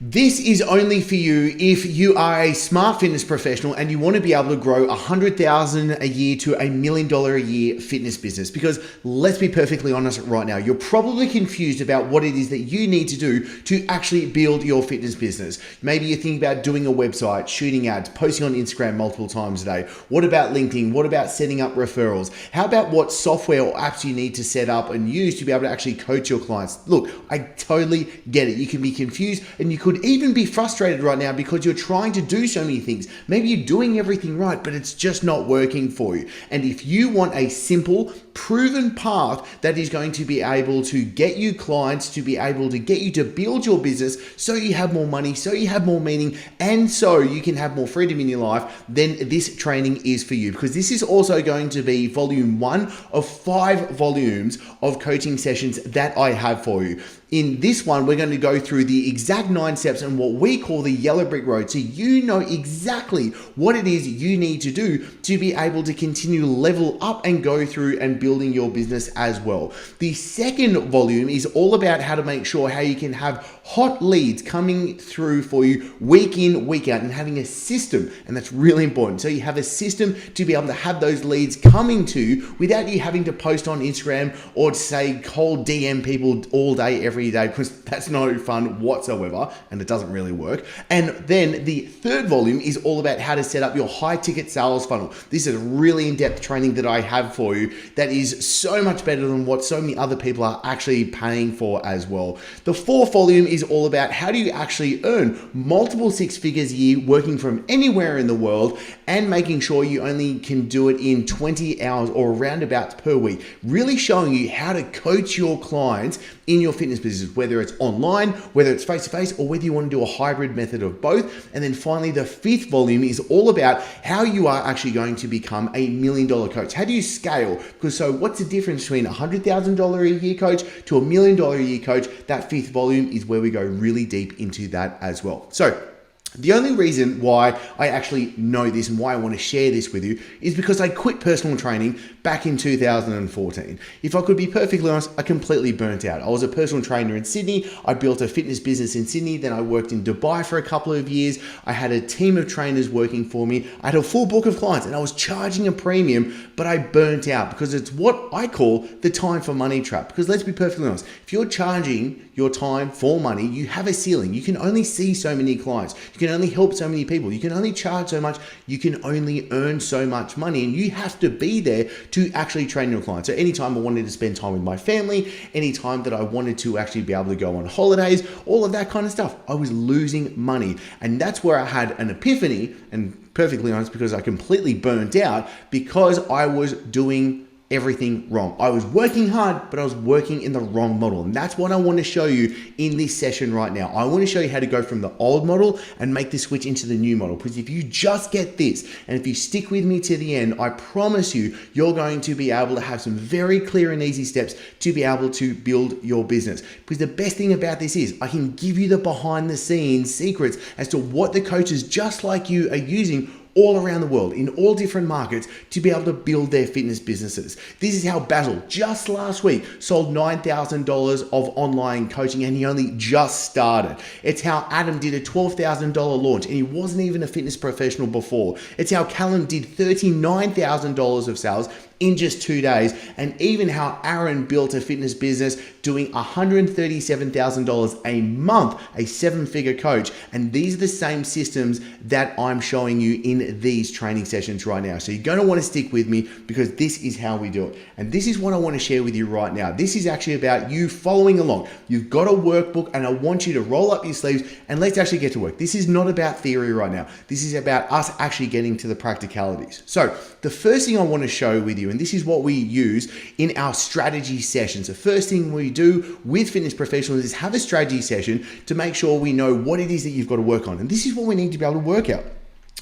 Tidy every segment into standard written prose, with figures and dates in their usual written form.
This is only for you if you are a smart fitness professional and you want to be able to grow $100,000 a year to $1 million a year fitness business. Because let's be perfectly honest right now, you're probably confused about what it is that you need to do to actually build your fitness business. Maybe you're thinking about doing a website, shooting ads, posting on Instagram multiple times a day. What about LinkedIn? What about setting up referrals? How about what software or apps you need to set up and use to be able to actually coach your clients? Look, I totally get it. You can be confused and you could even be frustrated right now because you're trying to do so many things. Maybe you're doing everything right, but it's just not working for you. And if you want a simple, proven path that is going to be able to get you clients, to be able to get you to build your business so you have more money, so you have more meaning, and so you can have more freedom in your life, then this training is for you. Because this is also going to be volume 1 of 5 volumes of coaching sessions that I have for you. In this one, we're going to go through the exact 9 steps and what we call the yellow brick road, so you know exactly what it is you need to do to be able to continue to level up and go through and building your business as well. The second volume is all about how to make sure how you can have hot leads coming through for you week in, week out, and having a system, and that's really important. So you have a system to be able to have those leads coming to you without you having to post on Instagram or say cold DM people all day, every day, because that's no fun whatsoever and it doesn't really work. And then the third volume is all about how to set up your high ticket sales funnel. This is a really in-depth training that I have for you that is so much better than what so many other people are actually paying for as well. The fourth volume is all about how do you actually earn multiple 6 figures a year working from anywhere in the world and making sure you only can do it in 20 hours or roundabouts per week. Really showing you how to coach your clients in your fitness business, whether it's online, whether it's face-to-face, or whether you want to do a hybrid method of both. And then finally, the fifth volume is all about how you are actually going to become a $1 million coach. How do you scale? Because so what's the difference between a $100,000 a year coach to $1 million a year coach? That fifth volume is where we go really deep into that as well. So the only reason why I actually know this and why I want to share this with you is because I quit personal training back in 2014. If I could be perfectly honest, I completely burnt out. I was a personal trainer in Sydney. I built a fitness business in Sydney. Then I worked in Dubai for a couple of years. I had a team of trainers working for me. I had a full book of clients and I was charging a premium, but I burnt out because it's what I call the time for money trap. Because let's be perfectly honest, if you're charging your time for money, you have a ceiling. You can only see so many clients. You can only help so many people. You can only charge so much. You can only earn so much money, and you have to be there to actually train your clients. So anytime I wanted to spend time with my family, anytime that I wanted to actually be able to go on holidays, all of that kind of stuff, I was losing money. And that's where I had an epiphany, and perfectly honest, because I completely burnt out because I was doing everything wrong. I was working hard, but I was working in the wrong model. And that's what I want to show you in this session right now. I want to show you how to go from the old model and make the switch into the new model. Because if you just get this, and if you stick with me to the end, I promise you, you're going to be able to have some very clear and easy steps to be able to build your business. Because the best thing about this is I can give you the behind the scenes secrets as to what the coaches just like you are using all around the world, in all different markets, to be able to build their fitness businesses. This is how Basil, just last week, sold $9,000 of online coaching, and he only just started. It's how Adam did a $12,000 launch, and he wasn't even a fitness professional before. It's how Callum did $39,000 of sales in just 2 days, and even how Aaron built a fitness business doing $137,000 a month, a 7-figure coach. And these are the same systems that I'm showing you in these training sessions right now. So you're going to want to stick with me because this is how we do it. And this is what I want to share with you right now. This is actually about you following along. You've got a workbook and I want you to roll up your sleeves and let's actually get to work. This is not about theory right now. This is about us actually getting to the practicalities. So the first thing I want to show with you, and this is what we use in our strategy sessions. The first thing we do with fitness professionals is have a strategy session to make sure we know what it is that you've got to work on. And this is what we need to be able to work out.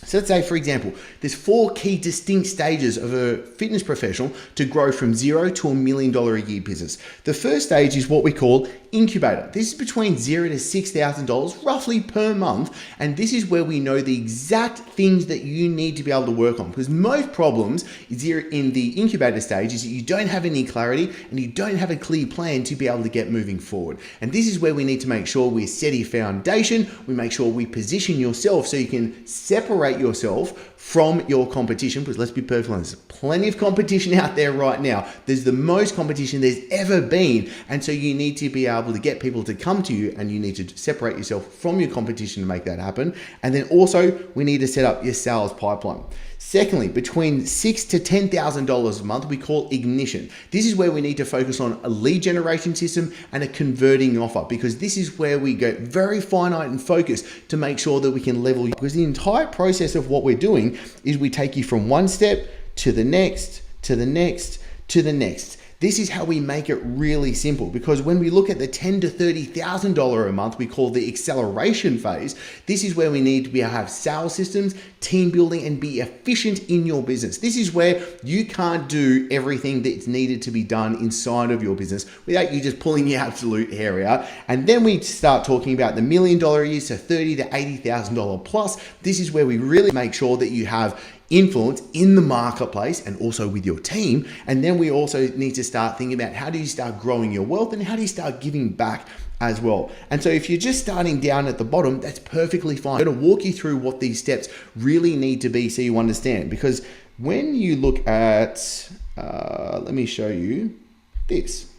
So let's say, for example, there's 4 key distinct stages of a fitness professional to grow from zero to $1 million a year business. The first stage is what we call Incubator. This is between $0 to $6,000 roughly per month. And this is where we know the exact things that you need to be able to work on, because most problems is here in the incubator stage is that you don't have any clarity and you don't have a clear plan to be able to get moving forward. And this is where we need to make sure we set a foundation. We make sure we position yourself so you can separate yourself from your competition, because let's be perfectly honest, there's plenty of competition out there right now. There's the most competition there's ever been. And so you need to be able to get people to come to you, and you need to separate yourself from your competition to make that happen. And then also we need to set up your sales pipeline. Secondly, between $6,000 to $10,000 a month, we call ignition. This is where we need to focus on a lead generation system and a converting offer, because this is where we go very finite and focused to make sure that we can level you. Because the entire process of what we're doing is we take you from one step to the next, to the next, to the next. This is how we make it really simple, because when we look at the $10,000 to $30,000 a month, we call the acceleration phase. This is where we need to be able to have sales systems, team building, and be efficient in your business. This is where you can't do everything that's needed to be done inside of your business without you just pulling the absolute hair out. And then we start talking about the $1 million a year, so $30,000 to $80,000 plus. This is where we really make sure that you have influence in the marketplace and also with your team. And then we also need to start thinking about how do you start growing your wealth and how do you start giving back as well. And so if you're just starting down at the bottom, that's perfectly fine. I'm going to walk you through what these steps really need to be so you understand. Because when you look at, let me show you this.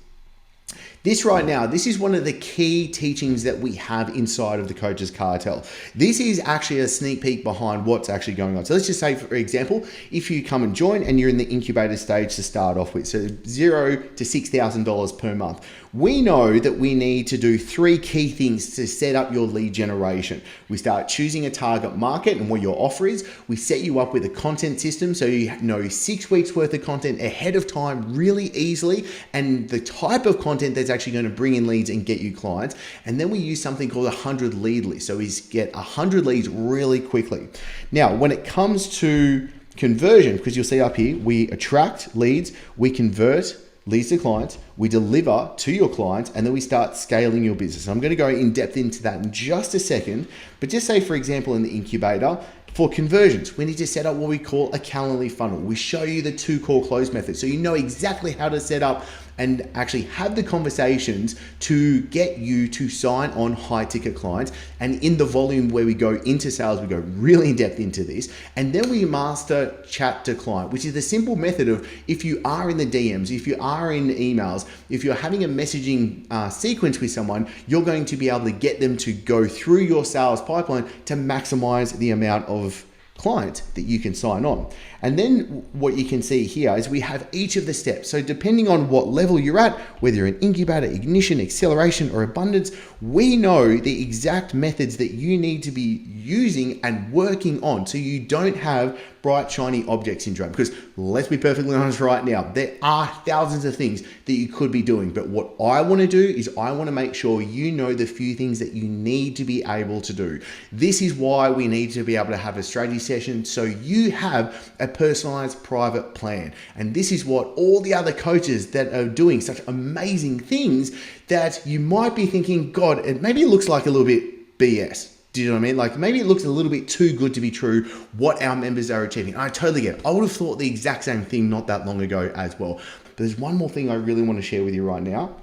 This right now, this is one of the key teachings that we have inside of the Coaches Cartel. This is actually a sneak peek behind what's actually going on. So let's just say, for example, if you come and join and you're in the incubator stage to start off with, so $0 to $6,000 per month, we know that we need to do 3 key things to set up your lead generation. We start choosing a target market and what your offer is. We set you up with a content system so you know 6 weeks worth of content ahead of time really easily, and the type of content that's actually going to bring in leads and get you clients. And then we use something called 100 lead list. So we get 100 leads really quickly. Now, when it comes to conversion, because you'll see up here, we attract leads, we convert leads to clients, we deliver to your clients, and then we start scaling your business. I'm going to go in depth into that in just a second, but just say, for example, in the incubator, for conversions, we need to set up what we call a Calendly funnel. We show you the 2 core close methods, so you know exactly how to set up and actually have the conversations to get you to sign on high ticket clients. And in the volume where we go into sales, we go really in depth into this. And then we master chat to client, which is the simple method of if you are in the DMs, if you are in emails, if you're having a messaging sequence with someone, you're going to be able to get them to go through your sales pipeline to maximize the amount of clients that you can sign on. And then what you can see here is we have each of the steps. So depending on what level you're at, whether you're in incubator, ignition, acceleration, or abundance, we know the exact methods that you need to be using and working on so you don't have bright, shiny object syndrome. Because let's be perfectly honest right now, there are thousands of things that you could be doing. But what I want to do is I want to make sure you know the few things that you need to be able to do. This is why we need to be able to have a strategy session so you have a personalized private plan. And this is what all the other coaches that are doing such amazing things that you might be thinking, God, maybe it looks like a little bit BS. Do you know what I mean? Like maybe it looks a little bit too good to be true what our members are achieving. I totally get it. I would have thought the exact same thing not that long ago as well. But there's one more thing I really want to share with you right now.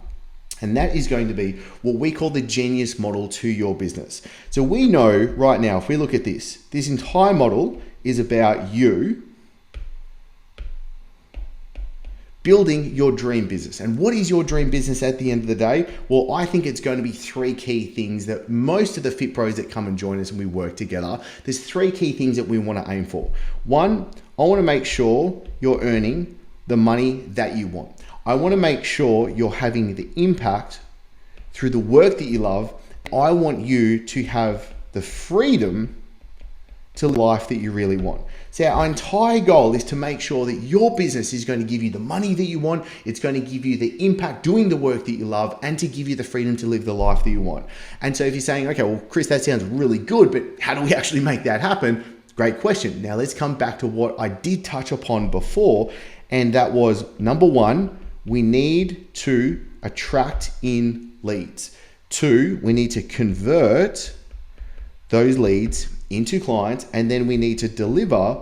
And that is going to be what we call the genius model to your business. So we know right now, if we look at this entire model is about you building your dream business. And what is your dream business at the end of the day? Well, I think it's going to be 3 key things that most of the Fit Pros that come and join us and we work together, there's 3 key things that we want to aim for. 1, I want to make sure you're earning the money that you want. I want to make sure you're having the impact through the work that you love. I want you to have the freedom to live the life that you really want. So our entire goal is to make sure that your business is going to give you the money that you want. It's going to give you the impact doing the work that you love and to give you the freedom to live the life that you want. And so if you're saying, okay, well, Chris, that sounds really good, but how do we actually make that happen? Great question. Now let's come back to what I did touch upon before, and that was number one, we need to attract in leads. Two, we need to convert those leads into clients, and then we need to deliver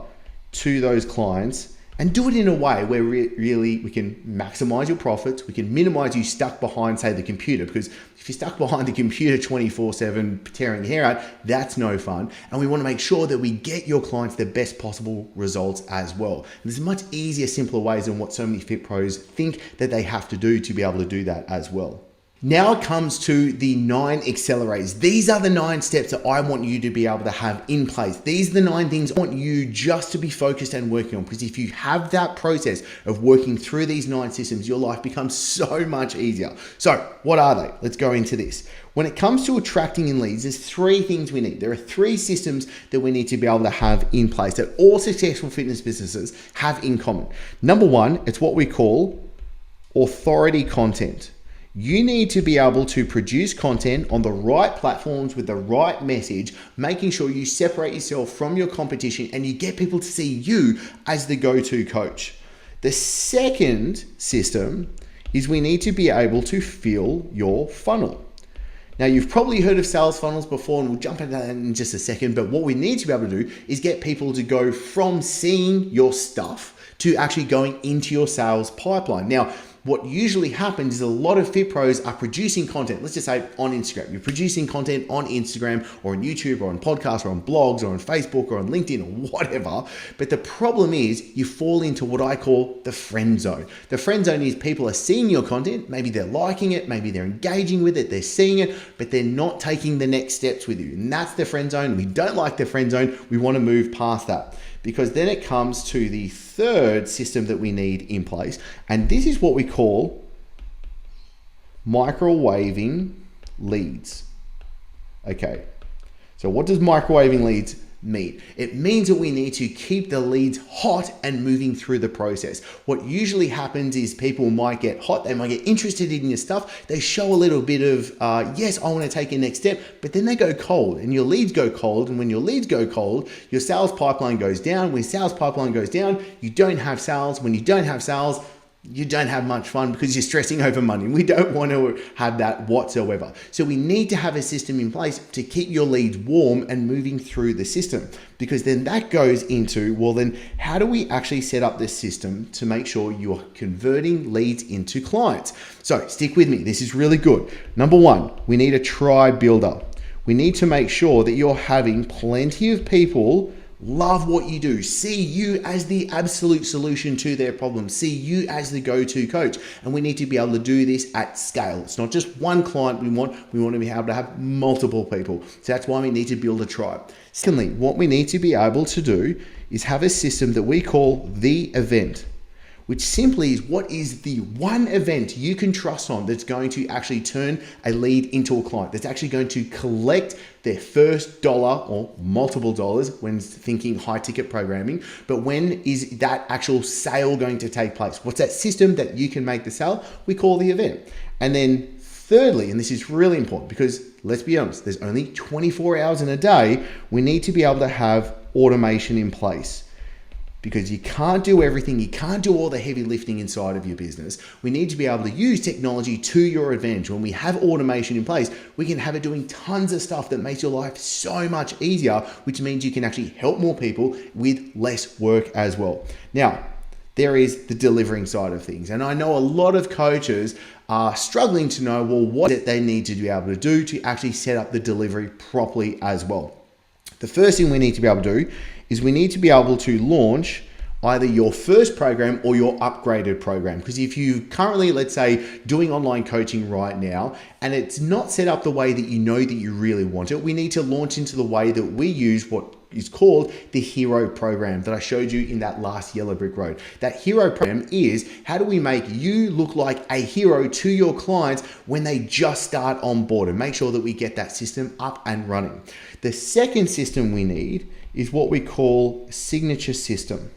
to those clients and do it in a way where really we can maximize your profits, we can minimize you stuck behind, say, the computer, because if you're stuck behind the computer 24/7 tearing your hair out, that's no fun. And we want to make sure that we get your clients the best possible results as well. And there's much easier, simpler ways than what so many fit pros think that they have to do to be able to do that as well. Now it comes to the 9 accelerators. These are the 9 steps that I want you to be able to have in place. These are the 9 things I want you just to be focused and working on, because if you have that process of working through these 9 systems, your life becomes so much easier. So what are they? Let's go into this. When it comes to attracting in leads, there's 3 things we need. There are 3 systems that we need to be able to have in place that all successful fitness businesses have in common. Number 1, it's what we call authority content. You need to be able to produce content on the right platforms with the right message, making sure you separate yourself from your competition and you get people to see you as the go-to coach. The second system is we need to be able to fill your funnel. Now, you've probably heard of sales funnels before, and we'll jump into that in just a second, but what we need to be able to do is get people to go from seeing your stuff to actually going into your sales pipeline. Now, what usually happens is a lot of fit pros are producing content. Let's just say on Instagram. You're producing content on Instagram or on YouTube or on podcasts or on blogs or on Facebook or on LinkedIn or whatever. But the problem is you fall into what I call the friend zone. The friend zone is people are seeing your content. Maybe they're liking it. Maybe they're engaging with it. They're seeing it, but they're not taking the next steps with you. And that's the friend zone. We don't like the friend zone. We want to move past that, because then it comes to the third system that we need in place. And this is what we call microwaving leads. Okay, so what does microwaving leads mean? It means that we need to keep the leads hot and moving through the process. What usually happens is people might get hot, they might get interested in your stuff, they show a little bit of, yes, I want to take a next step, but then they go cold and your leads go cold. And when your leads go cold, your sales pipeline goes down. When sales pipeline goes down, you don't have sales. When you don't have sales, you don't have much fun because you're stressing over money. We don't want to have that whatsoever. So we need to have a system in place to keep your leads warm and moving through the system, because then that goes into, well, then how do we actually set up this system to make sure you're converting leads into clients? So stick with me. This is really good. Number 1, we need a tribe builder. We need to make sure that you're having plenty of people love what you do, see you as the absolute solution to their problems, see you as the go-to coach. And we need to be able to do this at scale. It's not just one client we want to be able to have multiple people. So that's why we need to build a tribe. Secondly, what we need to be able to do is have a system that we call the event, which simply is what is the one event you can trust on that's going to actually turn a lead into a client, that's actually going to collect their first dollar or multiple dollars when thinking high ticket programming. But when is that actual sale going to take place? What's that system that you can make the sale? We call the event. And then thirdly, and this is really important because let's be honest, there's only 24 hours in a day, we need to be able to have automation in place. Because you can't do everything, you can't do all the heavy lifting inside of your business. We need to be able to use technology to your advantage. When we have automation in place, we can have it doing tons of stuff that makes your life so much easier, which means you can actually help more people with less work as well. Now, there is the delivering side of things. And I know a lot of coaches are struggling to know, well, what is it they need to be able to do to actually set up the delivery properly as well. The first thing we need to be able to do is we need to be able to launch either your first program or your upgraded program. Because if you currently, let's say, doing online coaching right now, and it's not set up the way that you know that you really want it, we need to launch into the way that we use what is called the hero program that I showed you in that last yellow brick road. That hero program is how do we make you look like a hero to your clients when they just start on board, and make sure that we get that system up and running. The second system we need is what we call signature system.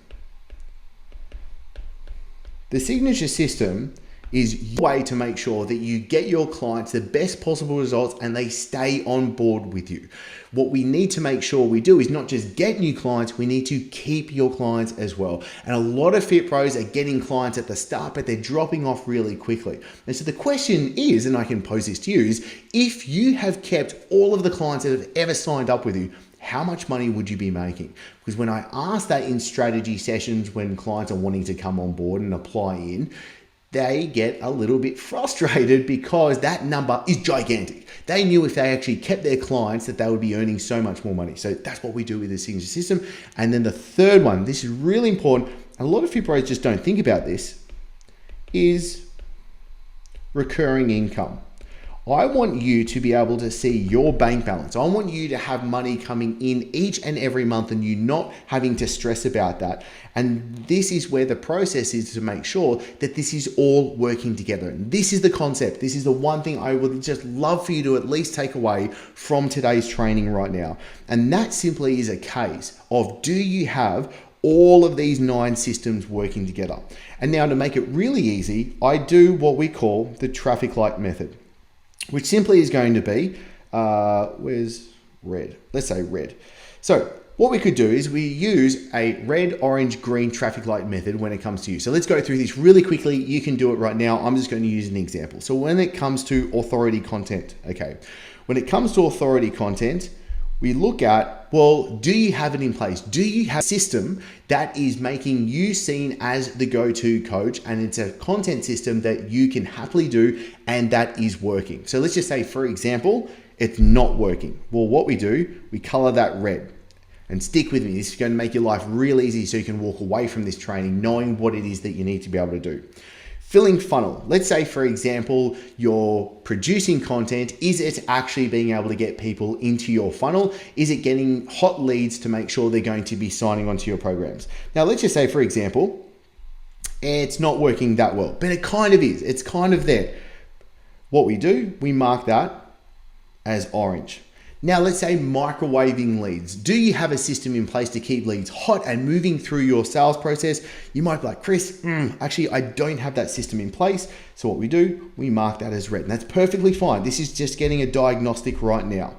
The signature system is your way to make sure that you get your clients the best possible results and they stay on board with you. What we need to make sure we do is not just get new clients, we need to keep your clients as well. And a lot of fit pros are getting clients at the start, but they're dropping off really quickly. And so the question is, and I can pose this to you, is if you have kept all of the clients that have ever signed up with you, how much money would you be making? Because when I ask that in strategy sessions, when clients are wanting to come on board and apply in, they get a little bit frustrated because that number is gigantic. They knew if they actually kept their clients that they would be earning so much more money. So that's what we do with the signature system. And then the third one, this is really important, and a lot of fit pros just don't think about this, is recurring income. I want you to be able to see your bank balance. I want you to have money coming in each and every month and you not having to stress about that. And this is where the process is to make sure that this is all working together. And this is the concept. This is the one thing I would just love for you to at least take away from today's training right now. And that simply is a case of, do you have all of these 9 systems working together? And now to make it really easy, I do what we call the traffic light method, which simply is going to be, where's red? Let's say red. So what we could do is we use a red, orange, green traffic light method when it comes to you. So let's go through this really quickly. You can do it right now. I'm just going to use an example. So when it comes to authority content, okay. When it comes to authority content, we look at, well, do you have it in place? Do you have a system that is making you seen as the go-to coach, and it's a content system that you can happily do and that is working? So let's just say, for example, it's not working. Well, what we do, we color that red. And stick with me, this is going to make your life real easy so you can walk away from this training knowing what it is that you need to be able to do. Filling funnel. Let's say, for example, you're producing content. Is it actually being able to get people into your funnel? Is it getting hot leads to make sure they're going to be signing onto your programs? Now, let's just say, for example, it's not working that well, but it kind of is. It's kind of there. What we do, we mark that as orange. Now, let's say microwaving leads. Do you have a system in place to keep leads hot and moving through your sales process? You might be like, Chris, actually, I don't have that system in place. So what we do, we mark that as red. And that's perfectly fine. This is just getting a diagnostic right now.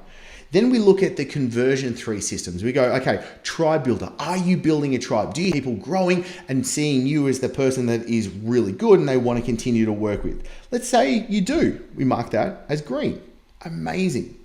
Then we look at the conversion 3 systems. We go, okay, tribe builder. Are you building a tribe? Do you have people growing and seeing you as the person that is really good and they want to continue to work with? Let's say you do. We mark that as green. Amazing.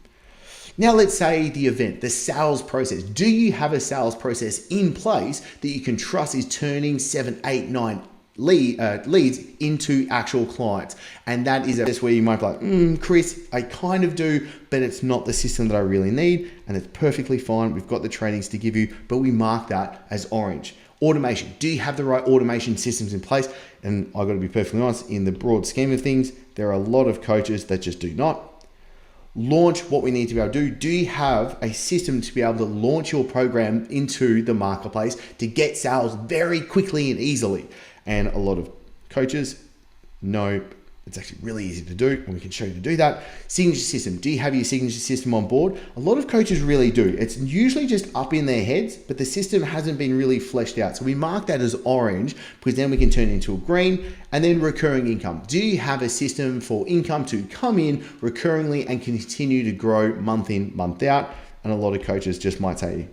Now let's say the event, the sales process. Do you have a sales process in place that you can trust is turning 7, 8, 9 leads into actual clients? And that is where you might be like, Chris, I kind of do, but it's not the system that I really need. And it's perfectly fine. We've got the trainings to give you, but we mark that as orange. Automation. Do you have the right automation systems in place? And I've got to be perfectly honest, in the broad scheme of things, there are a lot of coaches that just do not. Launch, what we need to be able to do. Do you have a system to be able to launch your program into the marketplace to get sales very quickly and easily? And a lot of coaches, no, it's actually really easy to do, and we can show you to do that. Signature system. Do you have your signature system on board? A lot of coaches really do. It's usually just up in their heads, but the system hasn't been really fleshed out. So we mark that as orange because then we can turn it into a green. And then recurring income. Do you have a system for income to come in recurringly and continue to grow month in, month out? And a lot of coaches just might say,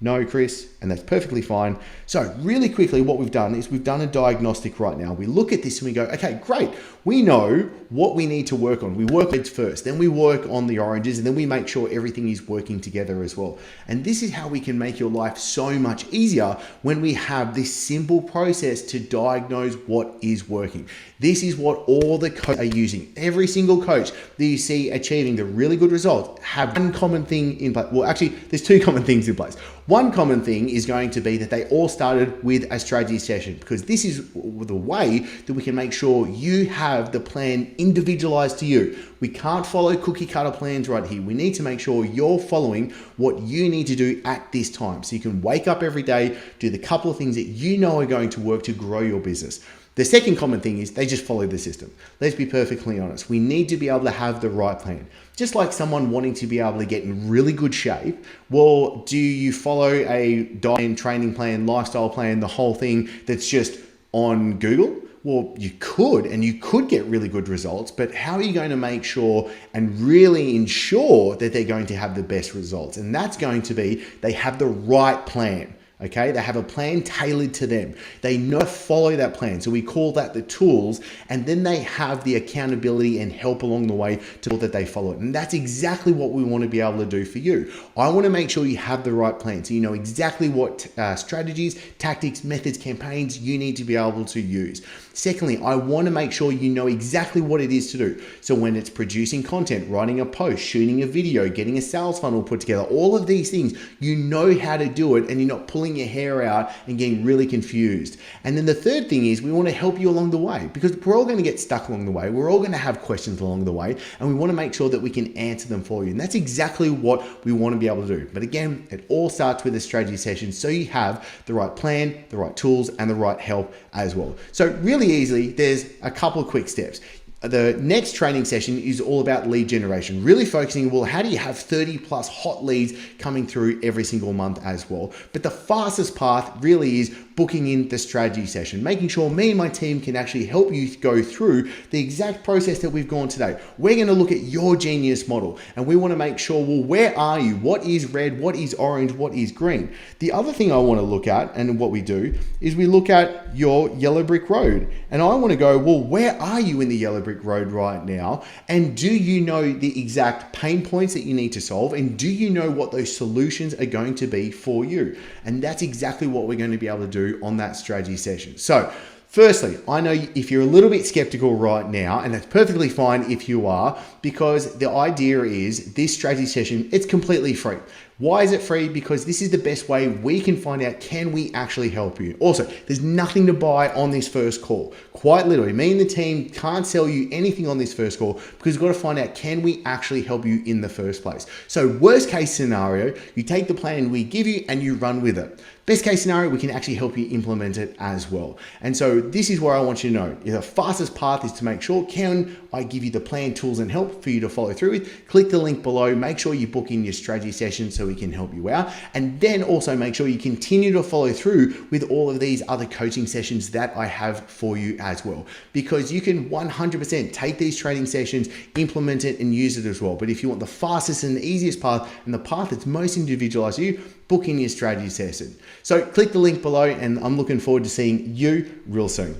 no, Chris, and that's perfectly fine. So really quickly, what we've done is we've done a diagnostic right now. We look at this and we go, okay, great. We know what we need to work on. We work reds first, then we work on the oranges, and then we make sure everything is working together as well. And this is how we can make your life so much easier when we have this simple process to diagnose what is working. This is what all the coaches are using. Every single coach that you see achieving the really good results have one common thing in place. Well, actually, there's 2 common things in place. One common thing is going to be that they all started with a strategy session, because this is the way that we can make sure you have the plan individualized to you. We can't follow cookie cutter plans right here. We need to make sure you're following what you need to do at this time. So you can wake up every day, do the couple of things that you know are going to work to grow your business. The second common thing is they just follow the system. Let's be perfectly honest. We need to be able to have the right plan. Just like someone wanting to be able to get in really good shape, well, do you follow a diet and training plan, lifestyle plan, the whole thing that's just on Google? well, you could get really good results, but how are you going to make sure and really ensure that they're going to have the best results? And that's going to be, they have the right plan. Okay, they have a plan tailored to them. They know to follow that plan. So we call that the tools, and then they have the accountability and help along the way to that they follow it. And that's exactly what we want to be able to do for you. I want to make sure you have the right plan, so you know exactly what strategies, tactics, methods, campaigns you need to be able to use. Secondly, I want to make sure you know exactly what it is to do. So when it's producing content, writing a post, shooting a video, getting a sales funnel put together, all of these things, you know how to do it and you're not pulling your hair out and getting really confused. And then the third thing is we want to help you along the way, because we're all going to get stuck along the way. We're all going to have questions along the way, and we want to make sure that we can answer them for you. And that's exactly what we want to be able to do. But again, it all starts with a strategy session, so you have the right plan, the right tools, and the right help as well. So really easily, there's a couple of quick steps. The next training session is all about lead generation, really focusing, well, how do you have 30 plus hot leads coming through every single month as well? But the fastest path really is booking in the strategy session, making sure me and my team can actually help you go through the exact process that we've gone today. We're going to look at your genius model, and we want to make sure, well, where are you? What is red? What is orange? What is green? The other thing I want to look at, and what we do, is we look at your yellow brick road. And I want to go, well, where are you in the yellow brick road right now? And do you know the exact pain points that you need to solve? And do you know what those solutions are going to be for you? And that's exactly what we're going to be able to do on that strategy session. So firstly, I know if you're a little bit skeptical right now, and that's perfectly fine if you are, because the idea is this strategy session, it's completely free. Why is it free? Because this is the best way we can find out, can we actually help you? Also, there's nothing to buy on this first call. Quite literally, me and the team can't sell you anything on this first call, because we've got to find out, can we actually help you in the first place? So worst case scenario, you take the plan we give you and you run with it. Best case scenario, we can actually help you implement it as well. And so this is where I want you to know, the fastest path is to make sure, can I give you the plan, tools, and help for you to follow through with? Click the link below, make sure you book in your strategy session so we can help you out. And then also make sure you continue to follow through with all of these other coaching sessions that I have for you as well. Because you can 100% take these training sessions, implement it, and use it as well. But if you want the fastest and the easiest path, and the path that's most individualized to you, book in your strategy session. So click the link below, and I'm looking forward to seeing you real soon.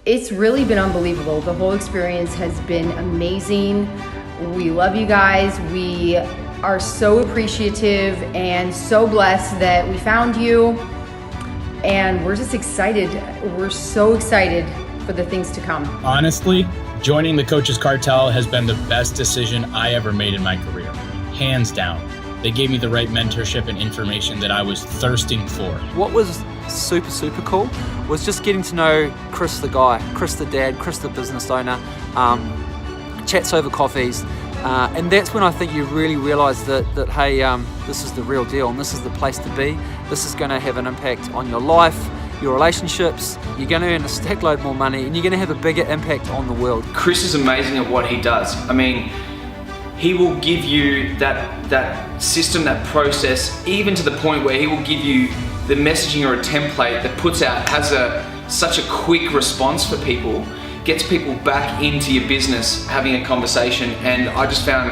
It's really been unbelievable. The whole experience has been amazing. We love you guys. We are so appreciative and so blessed that we found you. And we're just excited. We're so excited for the things to come. Honestly, joining the Coaches Cartel has been the best decision I ever made in my career. Hands down. They gave me the right mentorship and information that I was thirsting for. What was super cool was just getting to know Chris the guy, Chris the dad, Chris the business owner, chats over coffees, and that's when I think you really realise that hey, this is the real deal and this is the place to be. This is going to have an impact on your life, your relationships, you're going to earn a stack load more money, and you're going to have a bigger impact on the world. Chris is amazing at what he does. I mean, he will give you that system, that process, even to the point where he will give you the messaging or a template that puts out, has such a quick response for people, gets people back into your business, having a conversation. And I just found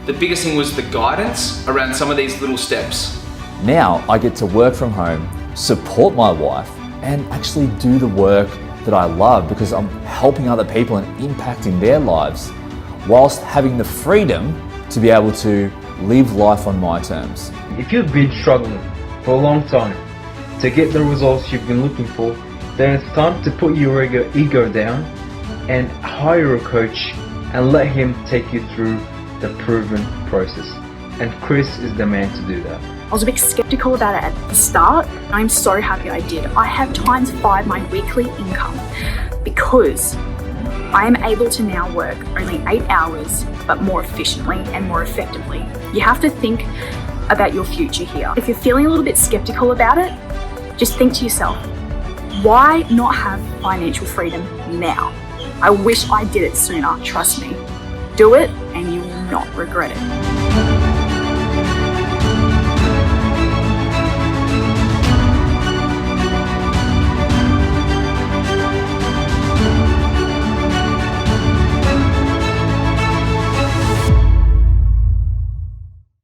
the biggest thing was the guidance around some of these little steps. Now I get to work from home, support my wife, and actually do the work that I love, because I'm helping other people and impacting their lives, whilst having the freedom to be able to live life on my terms. If you've been struggling for a long time to get the results you've been looking for, then it's time to put your ego down and hire a coach and let him take you through the proven process. And Chris is the man to do that. I was a bit skeptical about it at the start. I'm so happy I did. I have x5 my weekly income because I am able to now work only 8 hours, but more efficiently and more effectively. You have to think about your future here. If you're feeling a little bit skeptical about it, just think to yourself, why not have financial freedom now? I wish I did it sooner, trust me. Do it and you will not regret it.